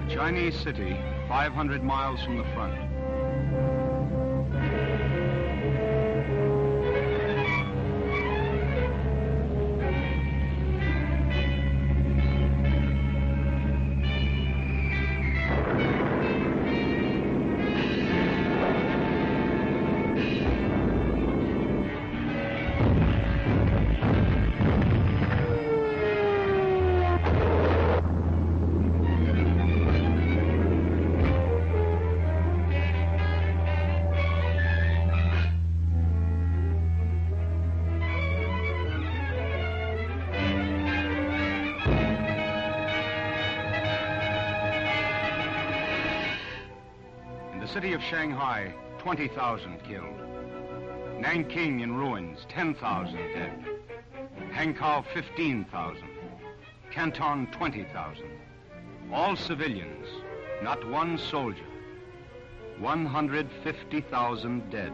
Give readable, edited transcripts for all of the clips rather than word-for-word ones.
Chinese city, 500 miles from the front. City of Shanghai, 20,000 killed. Nanking in ruins, 10,000 dead. Hankow, 15,000. Canton, 20,000. All civilians, not one soldier. 150,000 dead.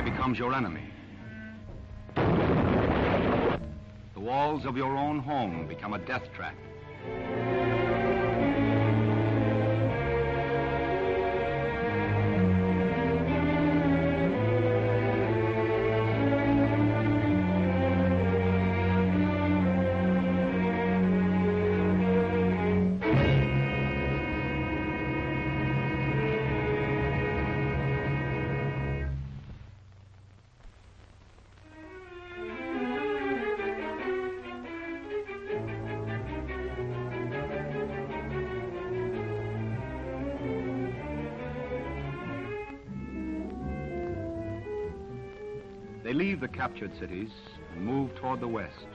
Becomes your enemy. The walls of your own home become a death trap. They leave the captured cities and move toward the west.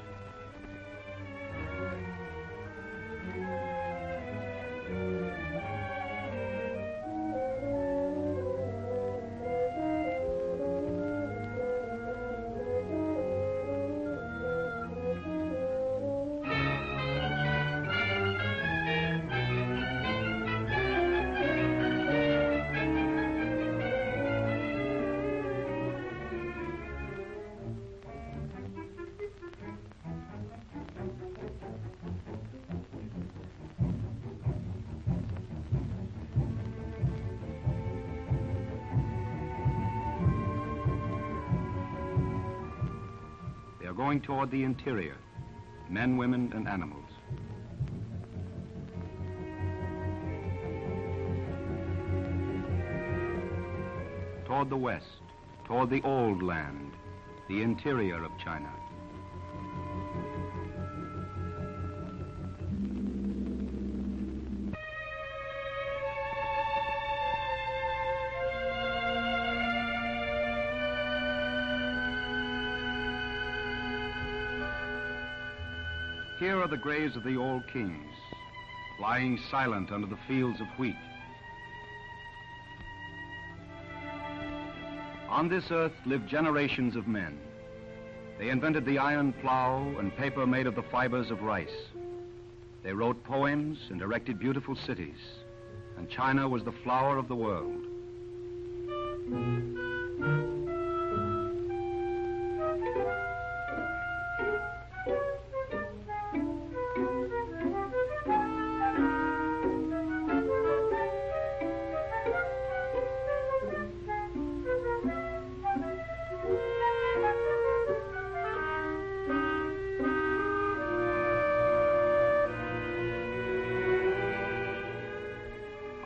going toward the interior, men, women, and animals. Toward the west, toward the old land, the interior of China. Here are the graves of the old kings, lying silent under the fields of wheat. On this earth lived generations of men. They invented the iron plow and paper made of the fibers of rice. They wrote poems and erected beautiful cities, and China was the flower of the world.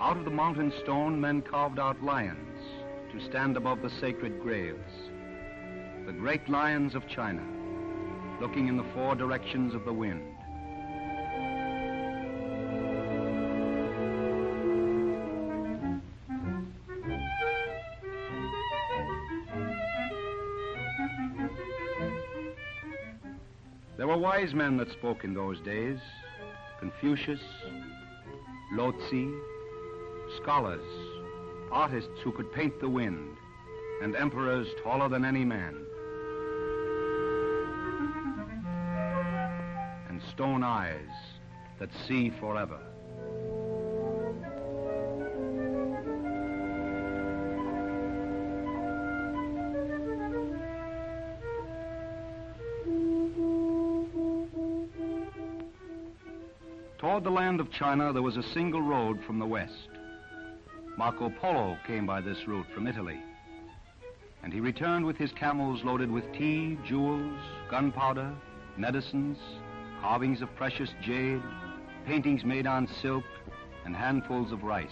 Out of the mountain stone, men carved out lions to stand above the sacred graves. The great lions of China, looking in the four directions of the wind. There were wise men that spoke in those days: Confucius, Lao-tzu, scholars, artists who could paint the wind, and emperors taller than any man, and stone eyes that see forever. Toward the land of China, there was a single road from the west. Marco Polo came by this route from Italy, and he returned with his camels loaded with tea, jewels, gunpowder, medicines, carvings of precious jade, paintings made on silk, and handfuls of rice.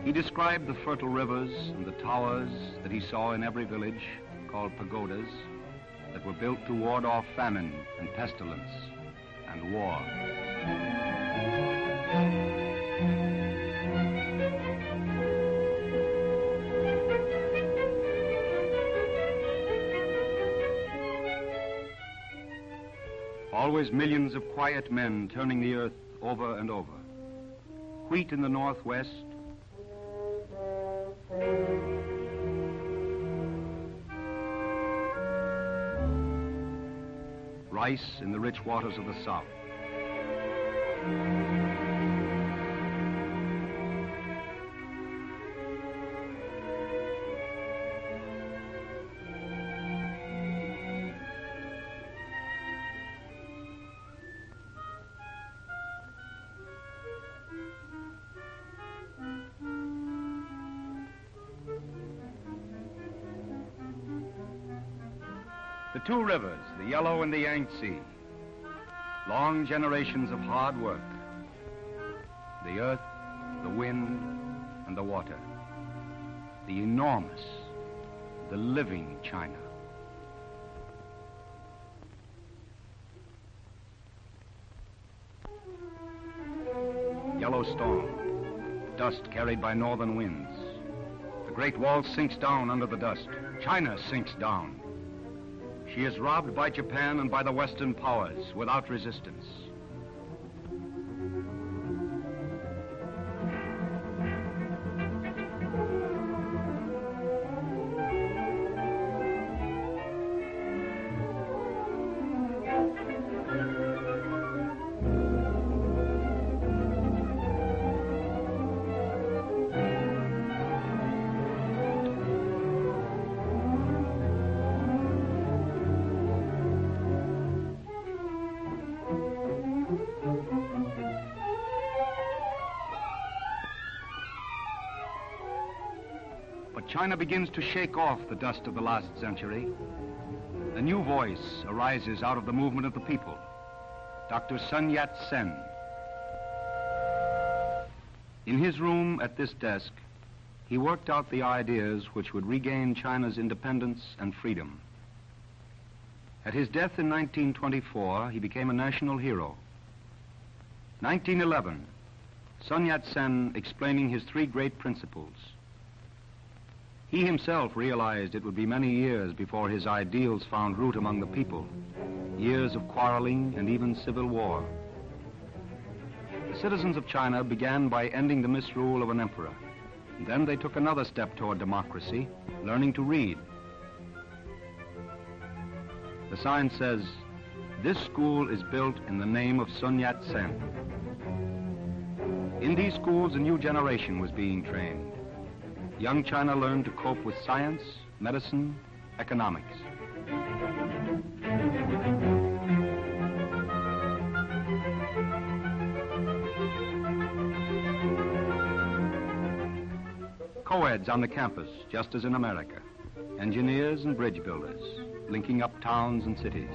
He described the fertile rivers and the towers that he saw in every village, called pagodas, that were built to ward off famine and pestilence and war. Always millions of quiet men turning the earth over and over. Wheat in the northwest, rice in the rich waters of the south. The two rivers, the Yellow and the Yangtze, long generations of hard work. The earth, the wind, and the water. The enormous, the living China. Yellow storm, dust carried by northern winds. The Great Wall sinks down under the dust. China sinks down. She is robbed by Japan and by the Western powers without resistance. But China begins to shake off the dust of the last century. A new voice arises out of the movement of the people. Dr. Sun Yat-sen. In his room at this desk, he worked out the ideas which would regain China's independence and freedom. At his death in 1924, he became a national hero. 1911, Sun Yat-sen explaining his three great principles. He himself realized it would be many years before his ideals found root among the people, years of quarreling and even civil war. The citizens of China began by ending the misrule of an emperor. Then they took another step toward democracy, learning to read. The sign says, "This school is built in the name of Sun Yat-sen." In these schools, a new generation was being trained. Young China learned to cope with science, medicine, economics. Co-eds on the campus, just as in America. Engineers and bridge builders, linking up towns and cities.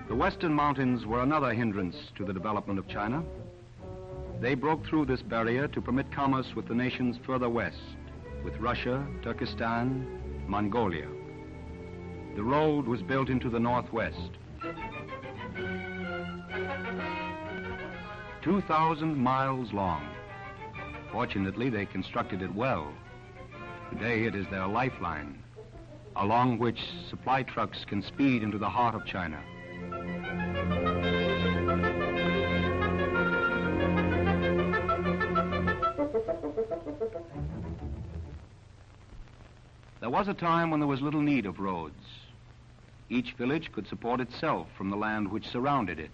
The Western mountains were another hindrance to the development of China. They broke through this barrier to permit commerce with the nations further west, with Russia, Turkestan, Mongolia. The road was built into the northwest. 2,000 miles long. Fortunately, they constructed it well. Today, it is their lifeline, along which supply trucks can speed into the heart of China. There was a time when there was little need of roads. Each village could support itself from the land which surrounded it.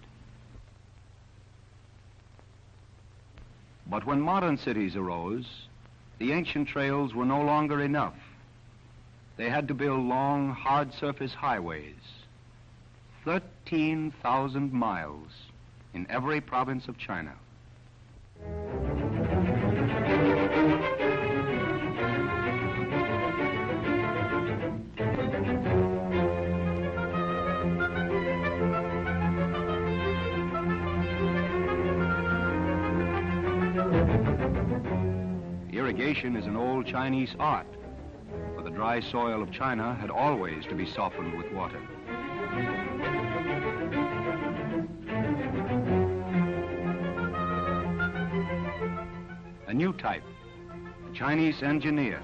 But when modern cities arose, the ancient trails were no longer enough. They had to build long, hard surface highways, 13,000 miles in every province of China. Irrigation is an old Chinese art, for the dry soil of China had always to be softened with water. A new type, the Chinese engineer.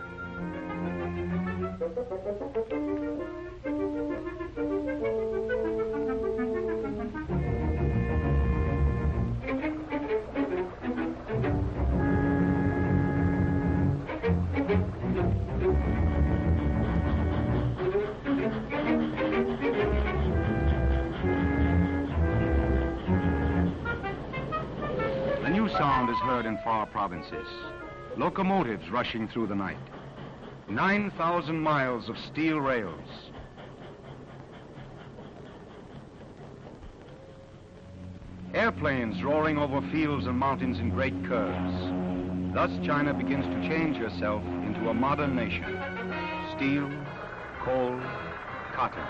Sound is heard in far provinces. Locomotives rushing through the night. 9,000 miles of steel rails. Airplanes roaring over fields and mountains in great curves. Thus China begins to change herself into a modern nation. Steel, coal, cotton.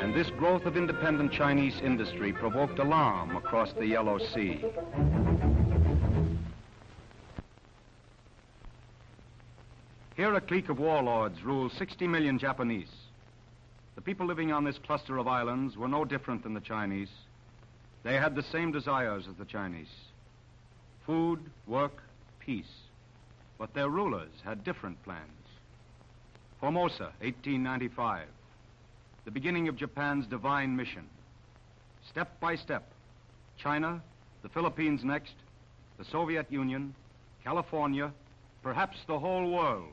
And this growth of independent Chinese industry provoked alarm across the Yellow Sea. Here a clique of warlords ruled 60 million Japanese. The people living on this cluster of islands were no different than the Chinese. They had the same desires as the Chinese: food, work, peace. But their rulers had different plans. Formosa, 1895, the beginning of Japan's divine mission. Step by step, China, the Philippines next, the Soviet Union, California, perhaps the whole world.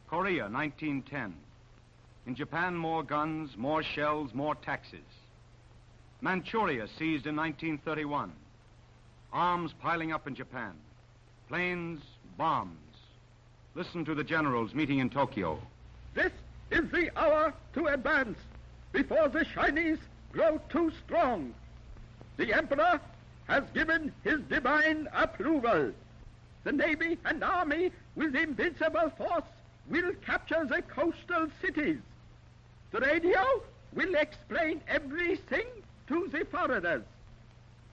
Korea, 1910. In Japan, more guns, more shells, more taxes. Manchuria, seized in 1931. Arms piling up in Japan. Planes, bombs. Listen to the generals meeting in Tokyo. This is the hour to advance before the Chinese grow too strong. The Emperor has given his divine approval. The Navy and Army with invincible force will capture the coastal cities. The radio will explain everything to the foreigners.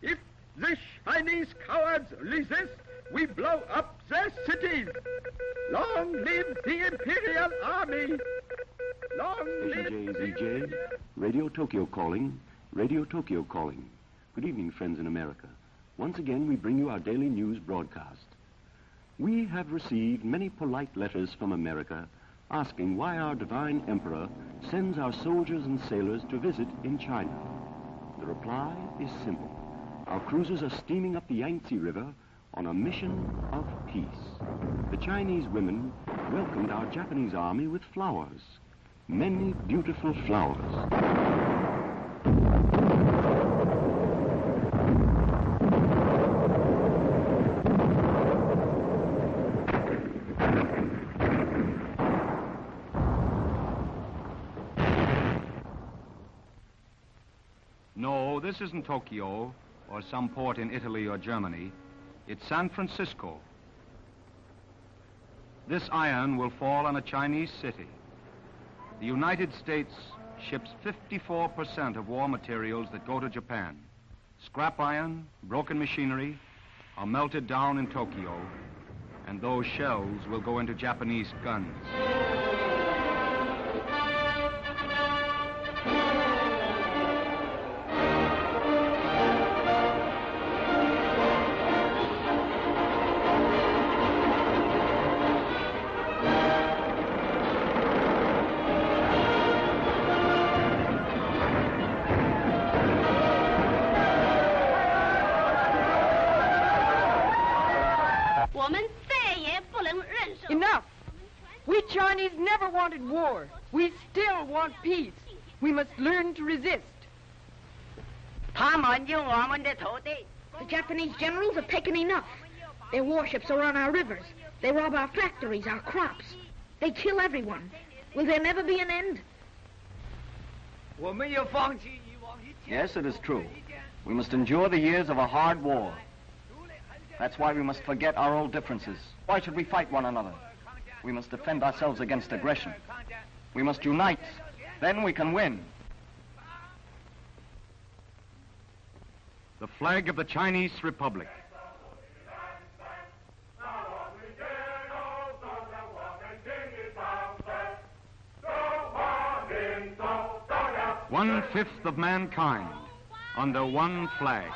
If the Chinese cowards resist, we blow up their cities. Long live the Imperial Army! Long live JZJ, Radio Tokyo calling. Radio Tokyo calling. Good evening, friends in America. Once again, we bring you our daily news broadcast. We have received many polite letters from America asking why our divine emperor sends our soldiers and sailors to visit in China. The reply is simple. Our cruisers are steaming up the Yangtze River on a mission of peace. The Chinese women welcomed our Japanese army with flowers, many beautiful flowers. No, this isn't Tokyo or some port in Italy or Germany. It's San Francisco. This iron will fall on a Chinese city. The United States ships 54% of war materials that go to Japan. Scrap iron, broken machinery are melted down in Tokyo, and those shells will go into Japanese guns. Enough! We Chinese never wanted war. We still want peace. We must learn to resist. The Japanese generals have taken enough. Their warships are on our rivers. They rob our factories, our crops. They kill everyone. Will there never be an end? Yes, it is true. We must endure the years of a hard war. That's why we must forget our old differences. Why should we fight one another? We must defend ourselves against aggression. We must unite. Then we can win. The flag of the Chinese Republic. One-fifth of mankind under one flag.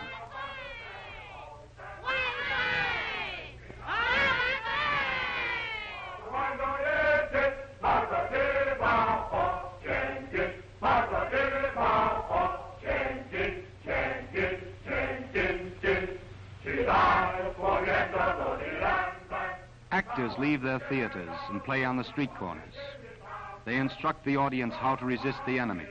Actors leave their theaters and play on the street corners. They instruct the audience how to resist the enemy.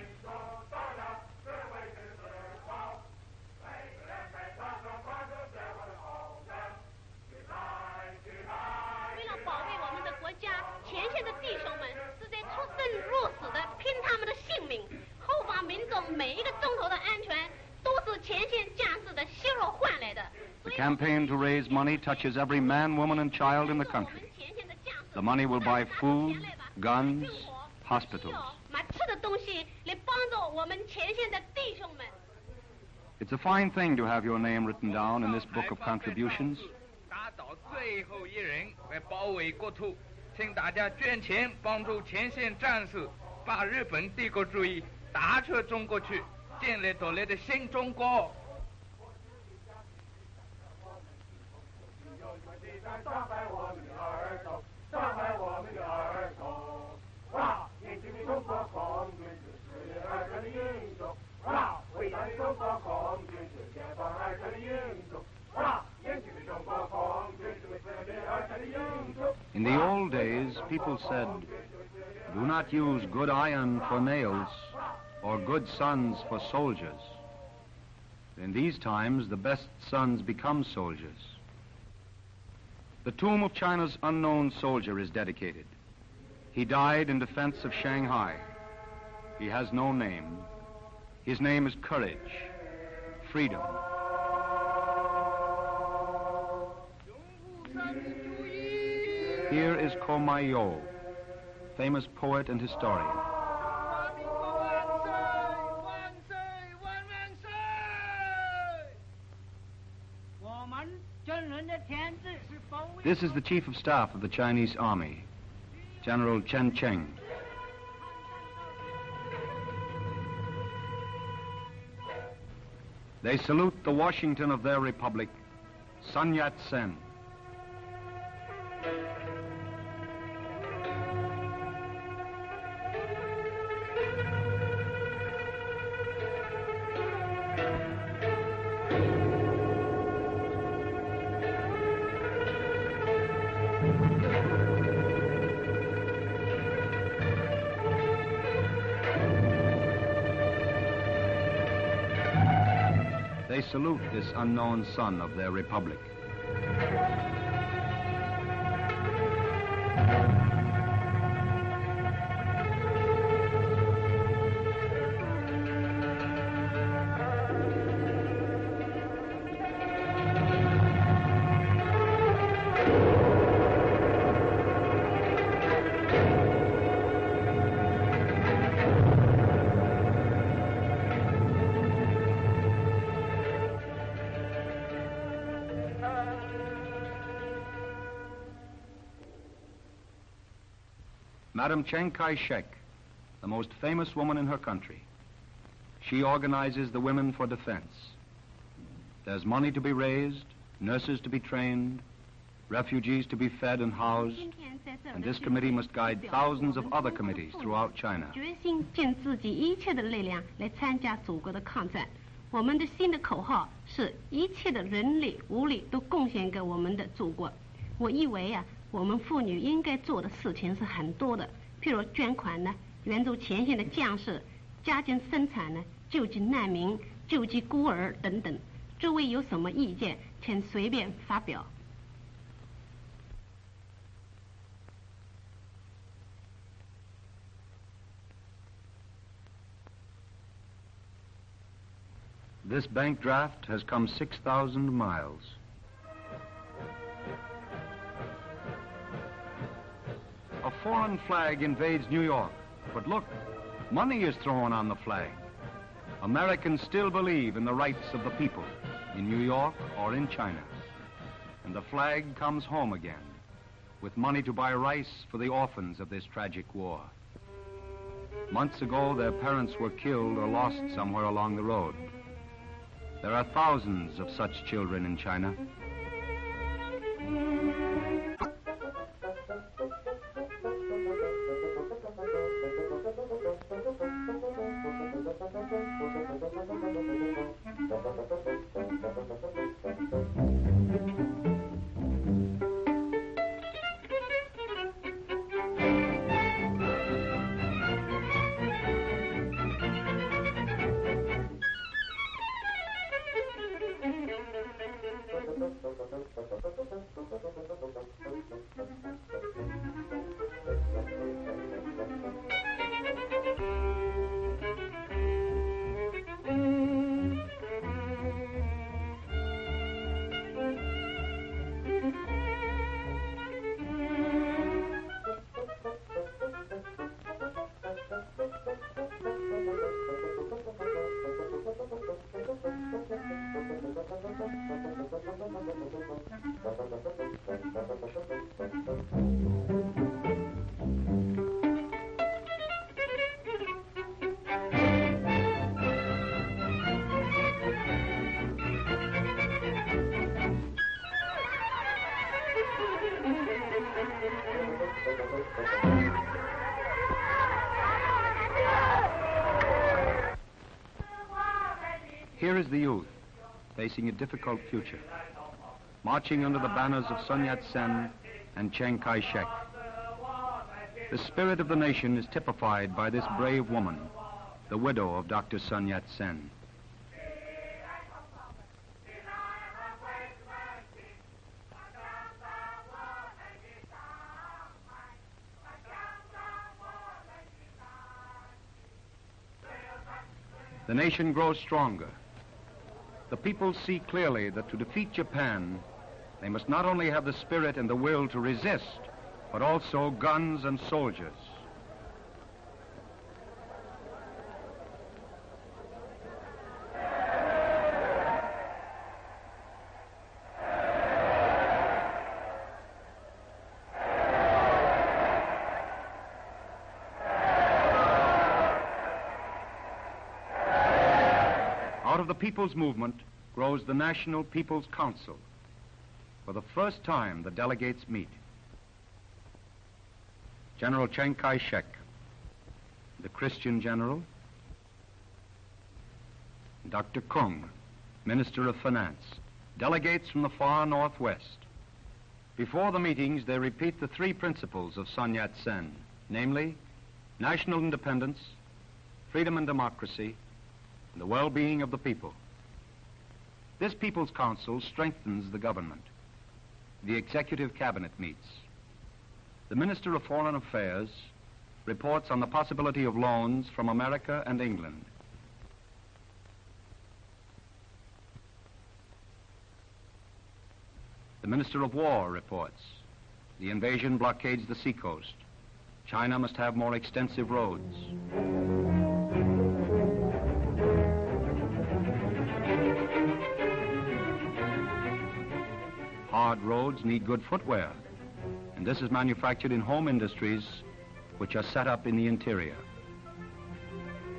The campaign to raise money touches every man, woman, and child in the country. The money will buy food, guns, hospitals. It's a fine thing to have your name written down in this book of contributions. 伤害我们的儿童，伤害我们的儿童。哇！年轻的中国空军是儿童的英雄，哇！伟大的中国空军是解放儿童的英雄，哇！年轻的中国空军是 In the old days, people said, do not use good iron for nails or good sons for soldiers. In these times, the best sons become soldiers. The tomb of China's unknown soldier is dedicated. He died in defense of Shanghai. He has no name. His name is courage, freedom. Here is Komayo, famous poet and historian. This is the Chief of Staff of the Chinese Army, General Chen Cheng. They salute the Washington of their republic, Sun Yat-sen. They salute this unknown son of their republic. Madam Chiang Kai-shek, the most famous woman in her country. She organizes the women for defense. There's money to be raised, nurses to be trained, refugees to be fed and housed, and this committee must guide thousands of other committees throughout China. 决心尽自己一切的力量来参加祖国的抗战。我们的新的口号是一切的人力物力都贡献给我们的祖国。我以为啊，我们妇女应该做的事情是很多的，譬如捐款呢，援助前线的将士，加紧生产呢，救济难民，救济孤儿等等。诸位有什么意见，请随便发表。 This bank draft has come 6,000 miles. A foreign flag invades New York, but look, money is thrown on the flag. Americans still believe in the rights of the people, in New York or in China. And the flag comes home again, with money to buy rice for the orphans of this tragic war. Months ago, their parents were killed or lost somewhere along the road. There are thousands of such children in China. Here is the youth, facing a difficult future. Marching under the banners of Sun Yat-sen, and Chiang Kai-shek. The spirit of the nation is typified by this brave woman, the widow of Dr. Sun Yat-sen. The nation grows stronger. The people see clearly that to defeat Japan, they must not only have the spirit and the will to resist, but also guns and soldiers. Out of the People's Movement grows the National People's Council. For the first time, the delegates meet. General Chiang Kai-shek, the Christian general, Dr. Kung, Minister of Finance, delegates from the far northwest. Before the meetings, they repeat the three principles of Sun Yat-sen, namely, national independence, freedom and democracy, and the well-being of the people. This People's Council strengthens the government. The Executive Cabinet meets. The Minister of Foreign Affairs reports on the possibility of loans from America and England. The Minister of War reports. The invasion blockades the seacoast. China must have more extensive roads. Hard roads need good footwear, and this is manufactured in home industries which are set up in the interior.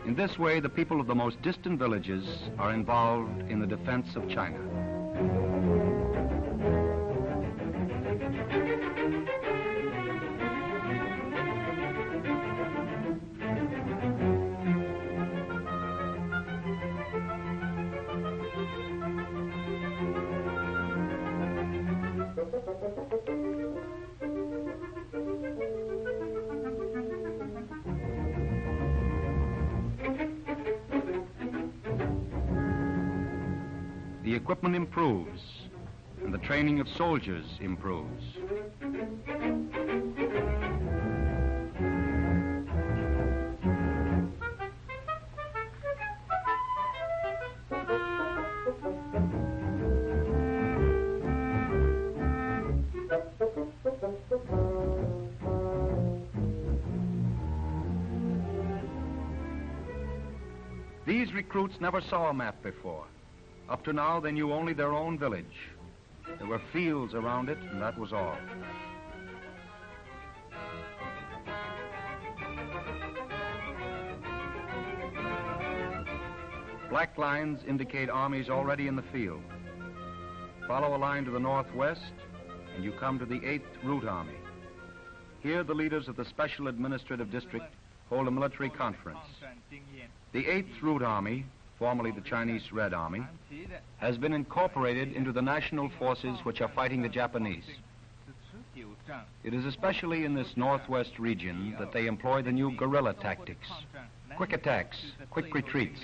In this way, the people of the most distant villages are involved in the defense of China. The equipment improves, and the training of soldiers improves. These recruits never saw a map before. Up to now, they knew only their own village. There were fields around it, and that was all. Black lines indicate armies already in the field. Follow a line to the northwest, and you come to the 8th Route Army. Here, the leaders of the Special Administrative District hold a military conference. The 8th Route Army, formerly the Chinese Red Army, has been incorporated into the national forces which are fighting the Japanese. It is especially in this northwest region that they employ the new guerrilla tactics, quick attacks, quick retreats,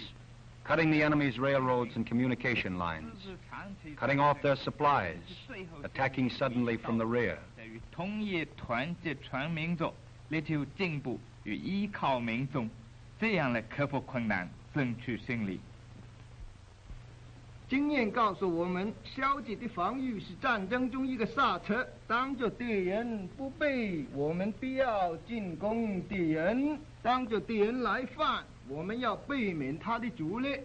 cutting the enemy's railroads and communication lines, cutting off their supplies, attacking suddenly from the rear. 经验告诉我们，消极的防御是战争中一个刹车。当着敌人不备，我们必要进攻敌人；当着敌人来犯，我们要避免他的主力。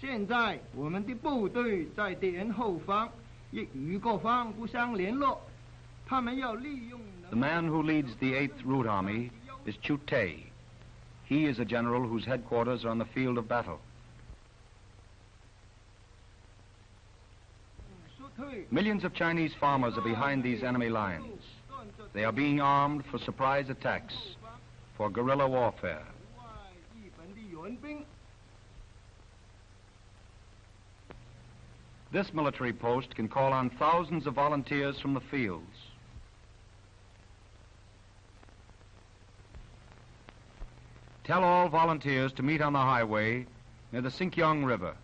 现在我们的部队在敌人后方，亦与各方互相联络。他们要利用。The man who leads the 8th Route Army is Chu Tay. He is a general whose headquarters are on the field of battle. Millions of Chinese farmers are behind these enemy lines. They are being armed for surprise attacks, for guerrilla warfare. This military post can call on thousands of volunteers from the fields. Tell all volunteers to meet on the highway near the Sinkyong River.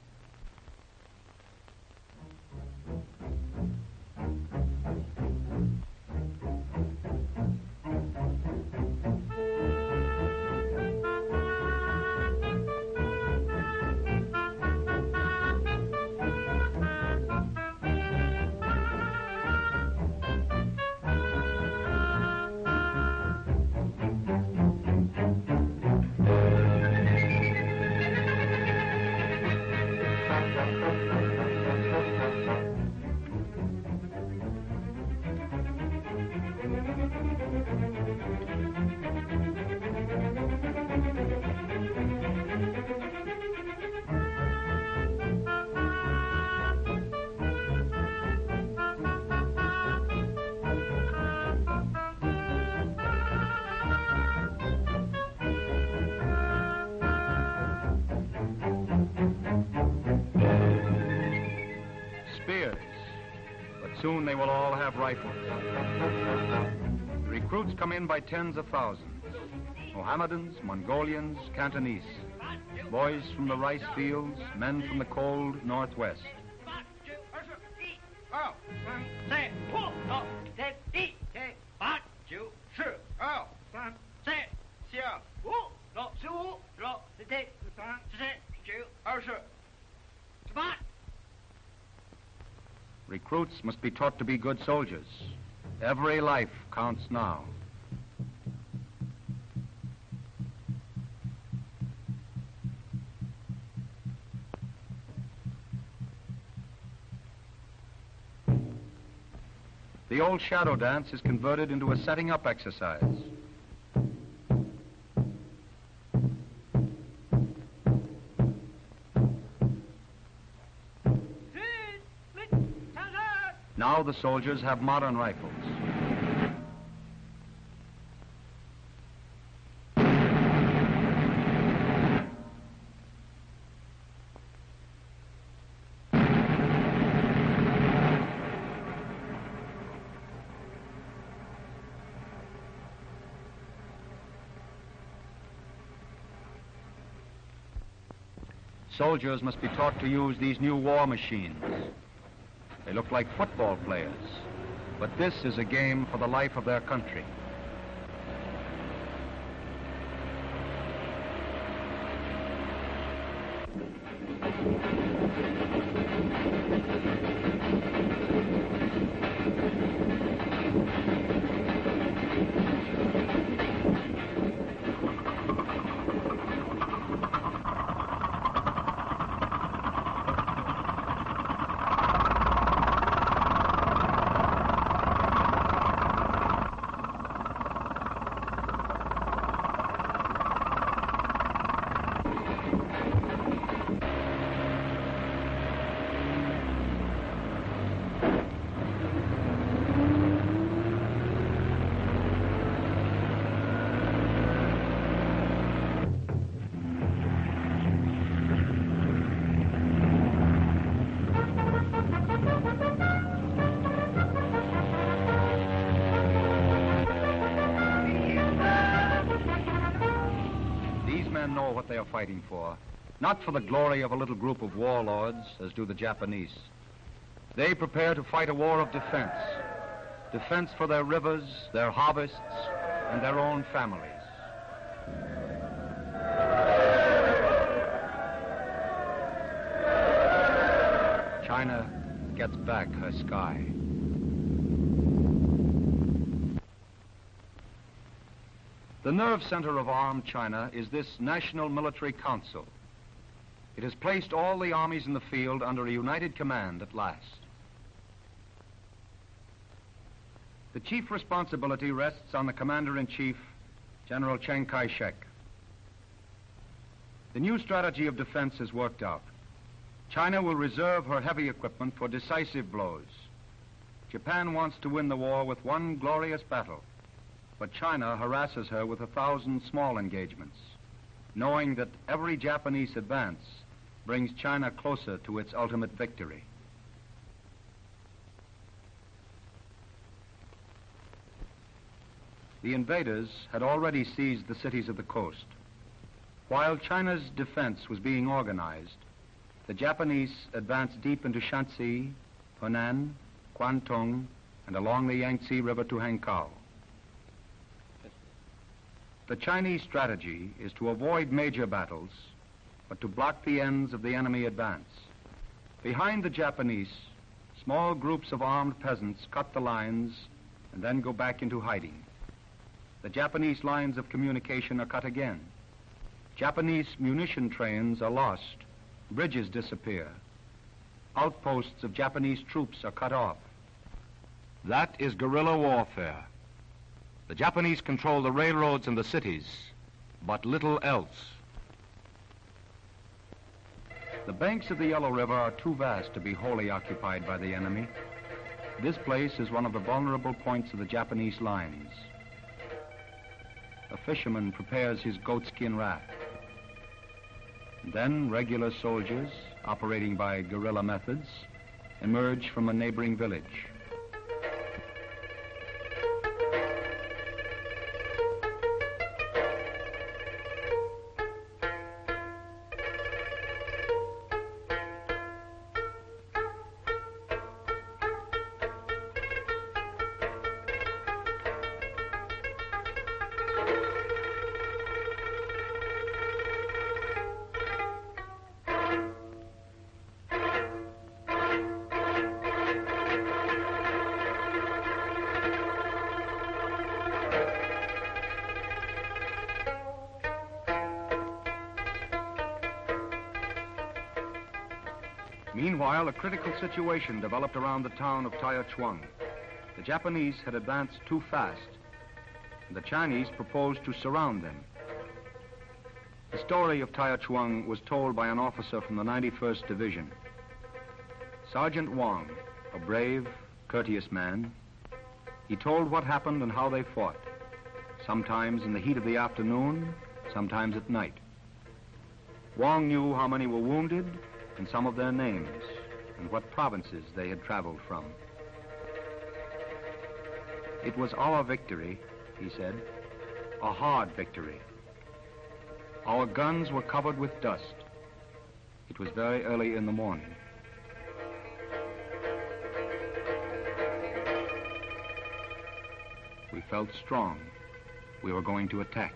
Soon they will all have rifles. The recruits come in by tens of thousands. Mohammedans, Mongolians, Cantonese. Boys from the rice fields, men from the cold northwest. Recruits must be taught to be good soldiers. Every life counts now. The old shadow dance is converted into a setting up exercise. Now the soldiers have modern rifles. Soldiers must be taught to use these new war machines. They look like football players, but this is a game for the life of their country. Know what they are fighting for, not for the glory of a little group of warlords, as do the Japanese. They prepare to fight a war of defense. Defense for their rivers, their harvests, and their own families. China gets back her sky. The nerve center of armed China is this National Military Council. It has placed all the armies in the field under a united command at last. The chief responsibility rests on the Commander-in-Chief, General Chiang Kai-shek. The new strategy of defense is worked out. China will reserve her heavy equipment for decisive blows. Japan wants to win the war with one glorious battle. But China harasses her with 1,000 small engagements, knowing that every Japanese advance brings China closer to its ultimate victory. The invaders had already seized the cities of the coast. While China's defense was being organized, the Japanese advanced deep into Shanxi, Henan, Guangdong, and along the Yangtze River to Hankow. The Chinese strategy is to avoid major battles, but to block the ends of the enemy advance. Behind the Japanese, small groups of armed peasants cut the lines and then go back into hiding. The Japanese lines of communication are cut again. Japanese munition trains are lost. Bridges disappear. Outposts of Japanese troops are cut off. That is guerrilla warfare. The Japanese control the railroads and the cities, but little else. The banks of the Yellow River are too vast to be wholly occupied by the enemy. This place is one of the vulnerable points of the Japanese lines. A fisherman prepares his goatskin raft. Then regular soldiers, operating by guerrilla methods, emerge from a neighboring village. Meanwhile, a critical situation developed around the town of Taichuang. The Japanese had advanced too fast, and the Chinese proposed to surround them. The story of Taichuang was told by an officer from the 91st Division. Sergeant Wang, a brave, courteous man, he told what happened and how they fought, sometimes in the heat of the afternoon, sometimes at night. Wang knew how many were wounded and some of their names, and what provinces they had traveled from. It was our victory, he said, a hard victory. Our guns were covered with dust. It was very early in the morning. We felt strong. We were going to attack.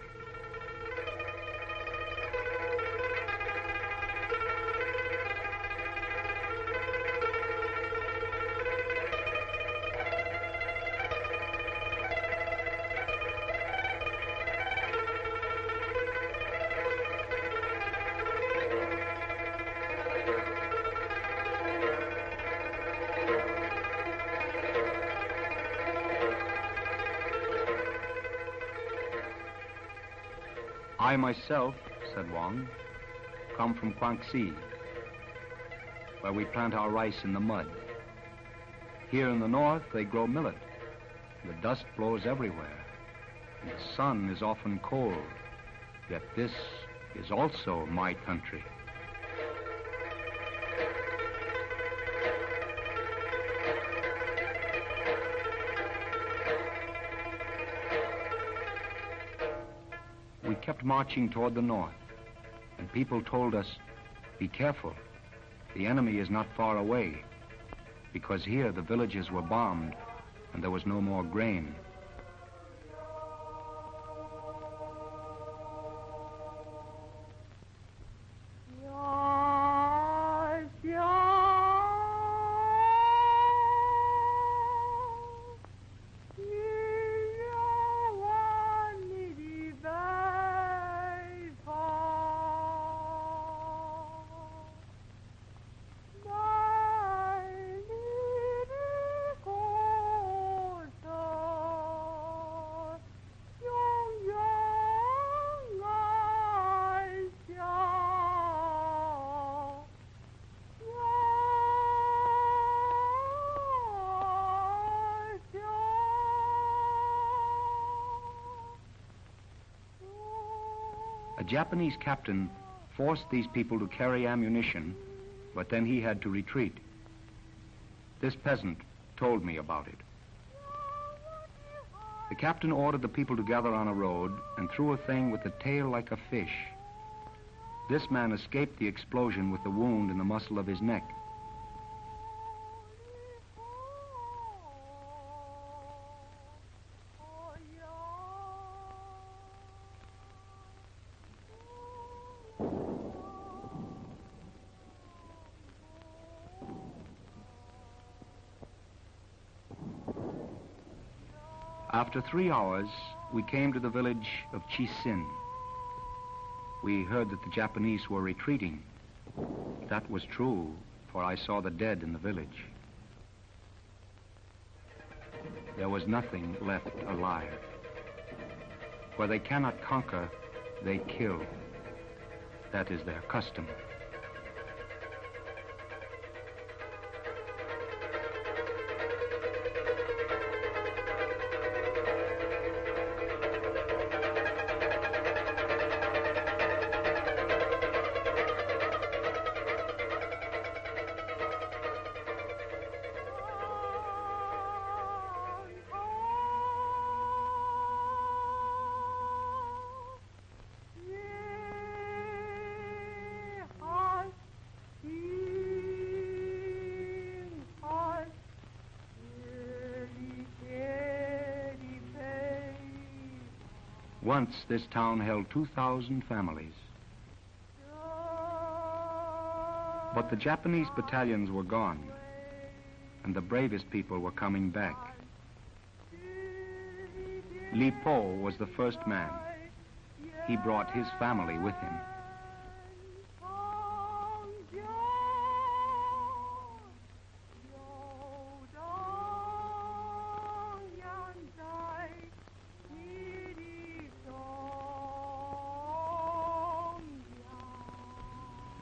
I myself, said Wang, come from Guangxi, where we plant our rice in the mud. Here in the north, they grow millet. The dust blows everywhere, and the sun is often cold. Yet this is also my country. We kept marching toward the north, and people told us, be careful, the enemy is not far away, because here the villages were bombed and there was no more grain. A Japanese captain forced these people to carry ammunition, but then he had to retreat. This peasant told me about it. The captain ordered the people to gather on a road and threw a thing with a tail like a fish. This man escaped the explosion with the wound in the muscle of his neck. After 3 hours, we came to the village of Chisin. We heard that the Japanese were retreating. That was true, for I saw the dead in the village. There was nothing left alive. Where they cannot conquer, they kill. That is their custom. Once, this town held 2,000 families. But the Japanese battalions were gone, and the bravest people were coming back. Li Po was the first man. He brought his family with him.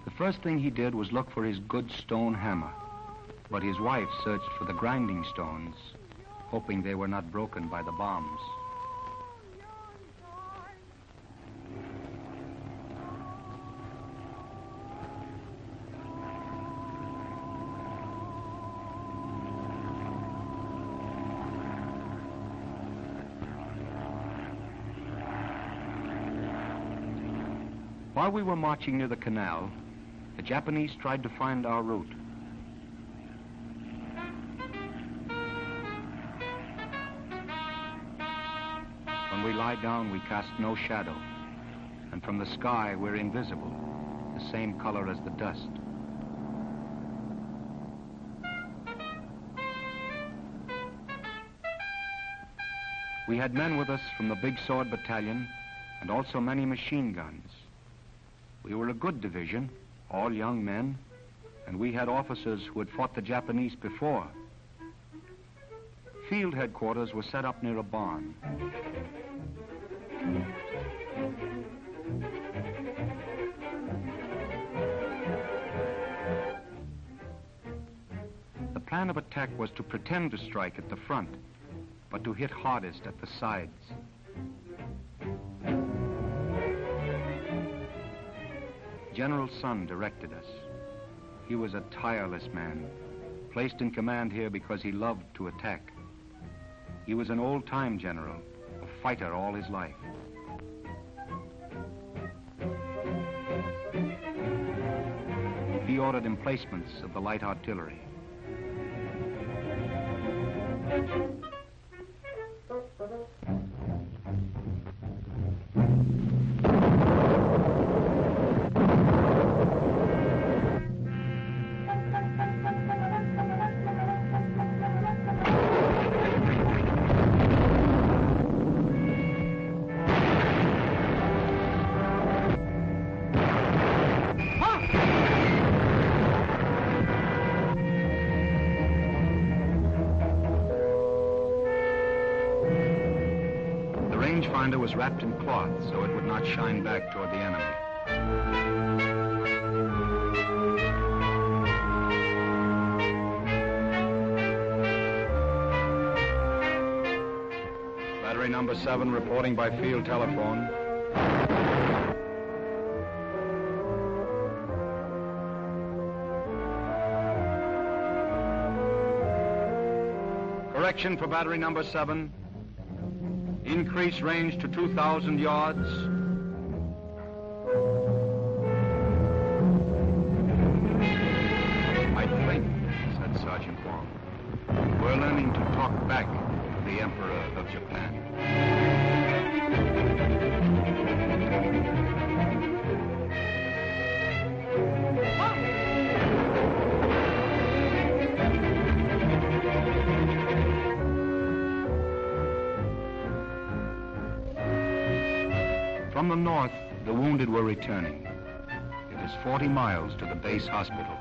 The first thing he did was look for his good stone hammer, but his wife searched for the grinding stones, hoping they were not broken by the bombs. While we were marching near the canal, the Japanese tried to find our route. When we lie down, we cast no shadow, and from the sky we're invisible, the same color as the dust. We had men with us from the Big Sword Battalion and also many machine guns. We were a good division, all young men, and we had officers who had fought the Japanese before. Field headquarters were set up near a barn. The plan of attack was to pretend to strike at the front, but to hit hardest at the sides. General Sun directed us. He was a tireless man, placed in command here because he loved to attack. He was an old-time general, a fighter all his life. He ordered emplacements of the light artillery. Rangefinder was wrapped in cloth so it would not shine back toward the enemy. Battery number 7 reporting by field telephone. Correction for battery number 7. Increase range to 2,000 yards. struck back the Emperor of Japan. From the north, the wounded were returning. It was 40 miles to the base hospital.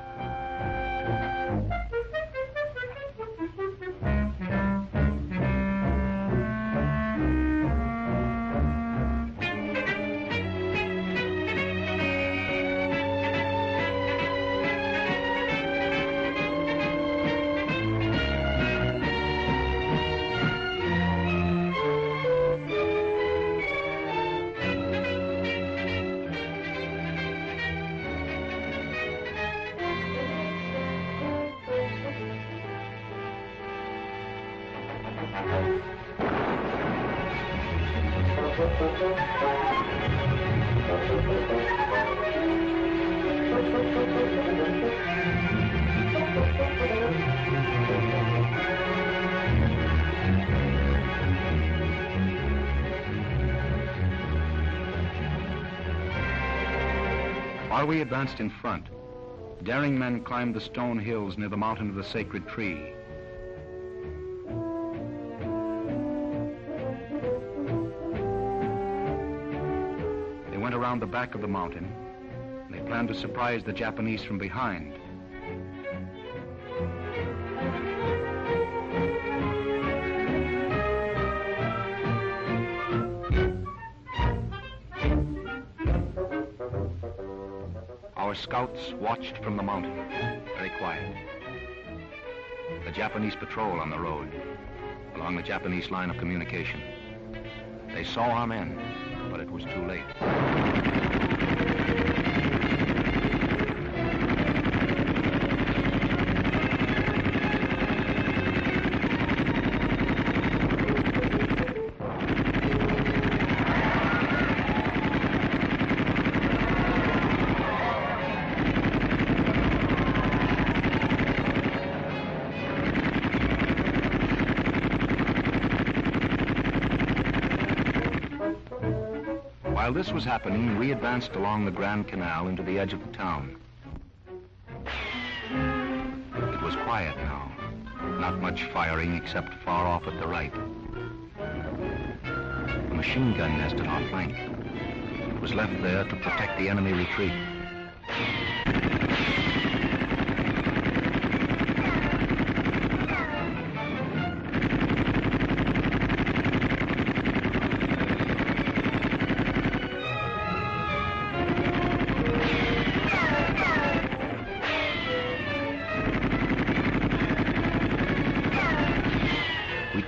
While we advanced in front, daring men climbed the stone hills near the mountain of the sacred tree. They went around the back of the mountain, and they planned to surprise the Japanese from behind. Our scouts watched from the mountain, very quiet. The Japanese patrol on the road, along the Japanese line of communication. They saw our men, but it was too late. While this was happening, we advanced along the Grand Canal into the edge of the town. It was quiet now. Not much firing except far off at the right. A machine gun nested on flank. It was left there to protect the enemy retreat.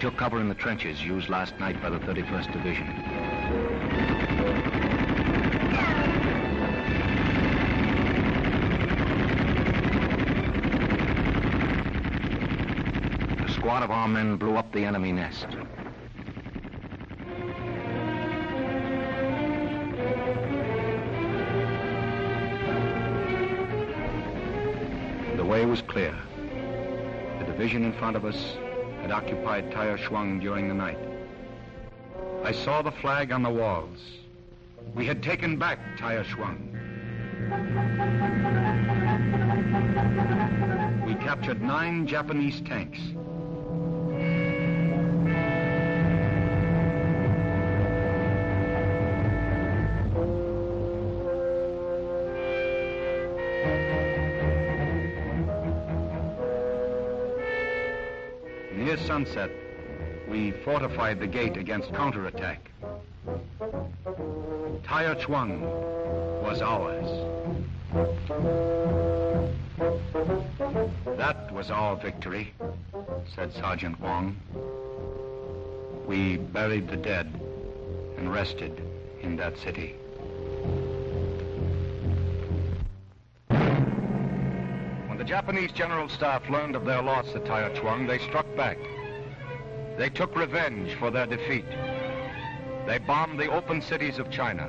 Took cover in the trenches used last night by the 31st Division. A squad of our men blew up the enemy nest. The way was clear. The division in front of us had occupied Taya Shuang during the night. I saw the flag on the walls. We had taken back Taya Shuang. We captured 9 Japanese tanks. Near sunset, we fortified the gate against counterattack. Taya Shuang was ours. That was our victory, said Sergeant Wong. We buried the dead and rested in that city. When the Japanese General Staff learned of their loss at Taya Shuang, they struck back. They took revenge for their defeat. They bombed the open cities of China.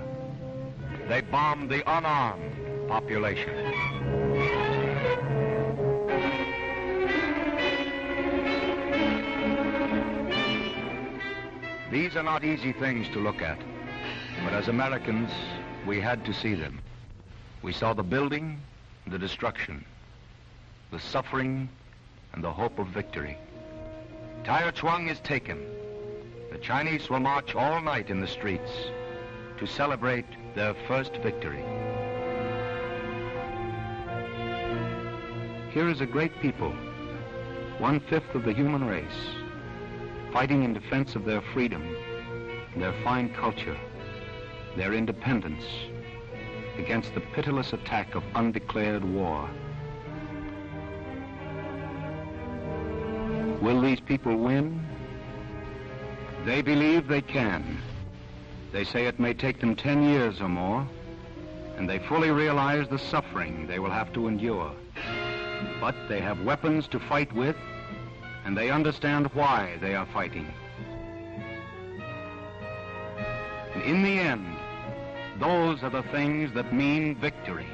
They bombed the unarmed population. These are not easy things to look at, but as Americans, we had to see them. We saw the building, the destruction, the suffering, and the hope of victory. Taichuang is taken. The Chinese will march all night in the streets to celebrate their first victory. Here is a great people, 1/5 of the human race, fighting in defense of their freedom, their fine culture, their independence, against the pitiless attack of undeclared war. Will these people win? They believe they can. They say it may take them 10 years or more, and they fully realize the suffering they will have to endure. But they have weapons to fight with, and they understand why they are fighting. And in the end, those are the things that mean victory.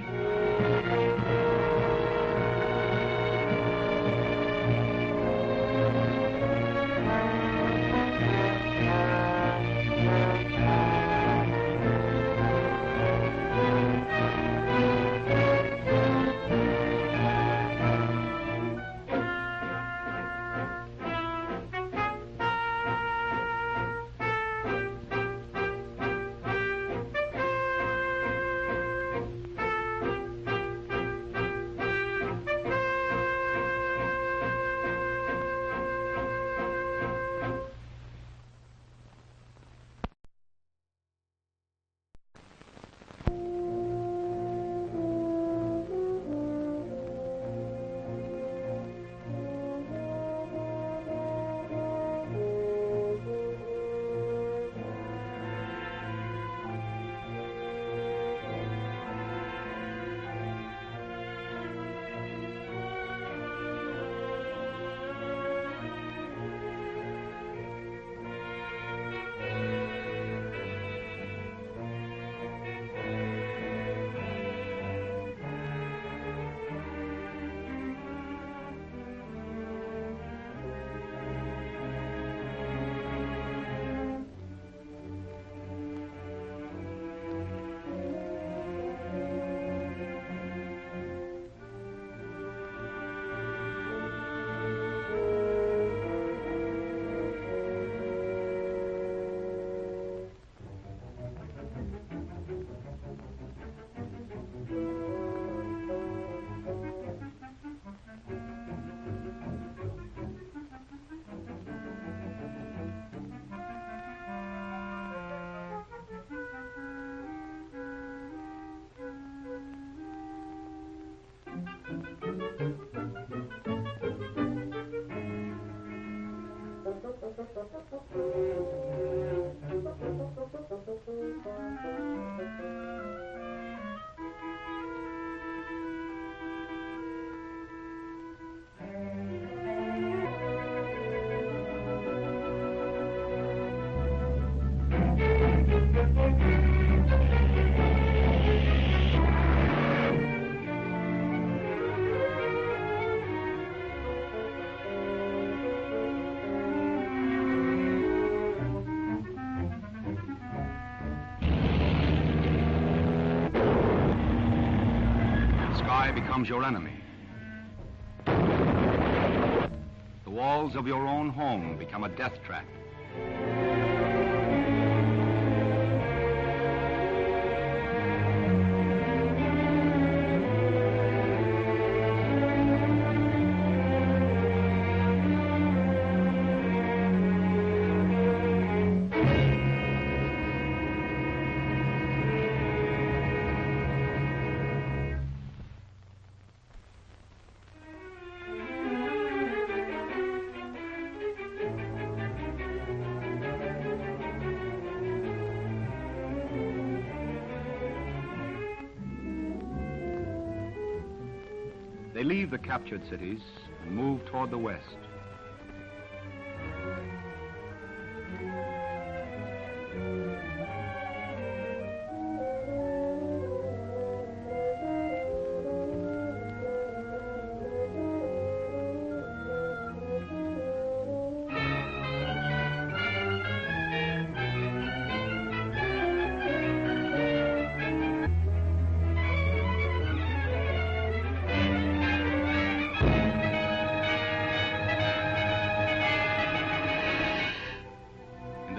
Becomes your enemy. The walls of your own home become a death trap. They leave the captured cities and move toward the west.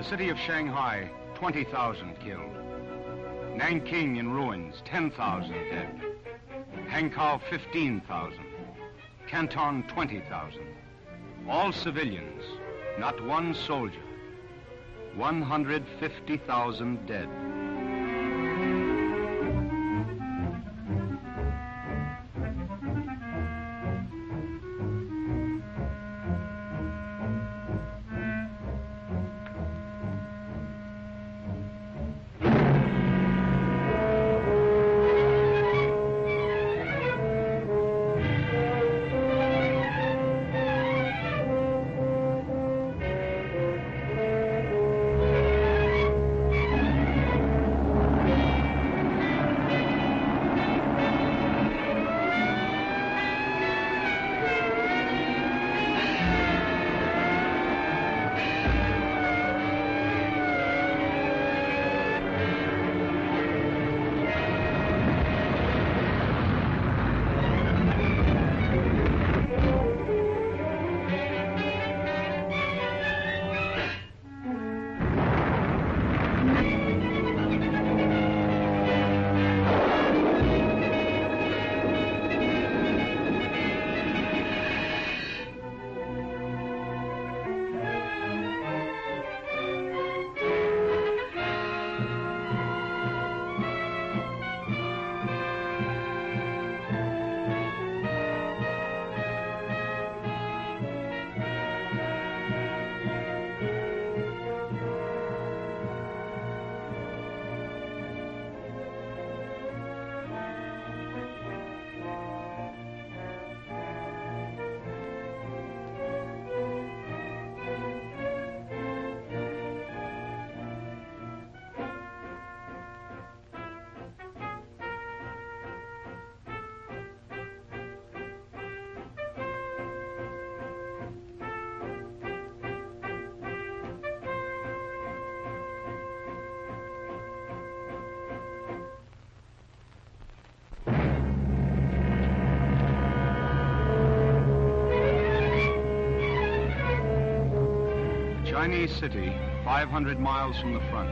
The city of Shanghai, 20,000 killed. Nanking in ruins, 10,000 dead. Hankow, 15,000. Canton, 20,000. All civilians, not one soldier. 150,000 dead. Chinese city, 500 miles from the front.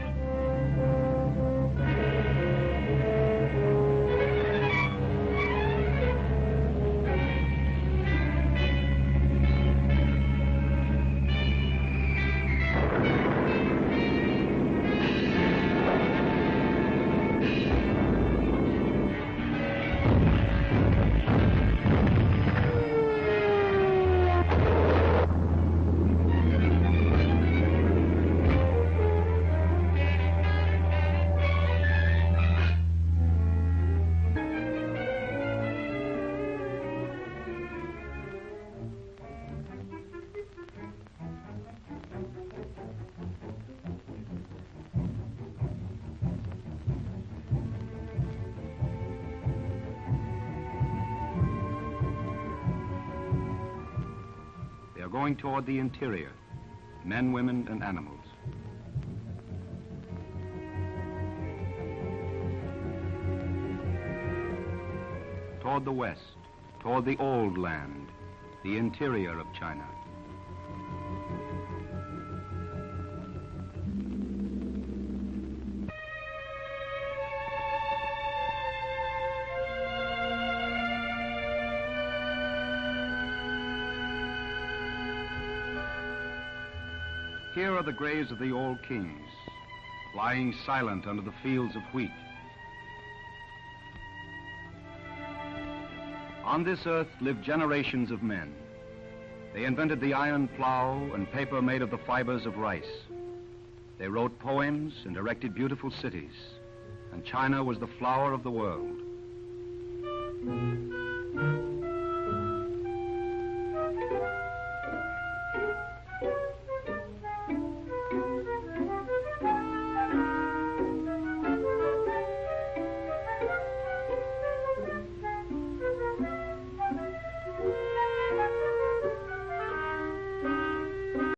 Going toward the interior, men, women, and animals. Toward the west, toward the old land, the interior of China. Here are the graves of the old kings, lying silent under the fields of wheat. On this earth lived generations of men. They invented the iron plow and paper made of the fibers of rice. They wrote poems and erected beautiful cities, and China was the flower of the world.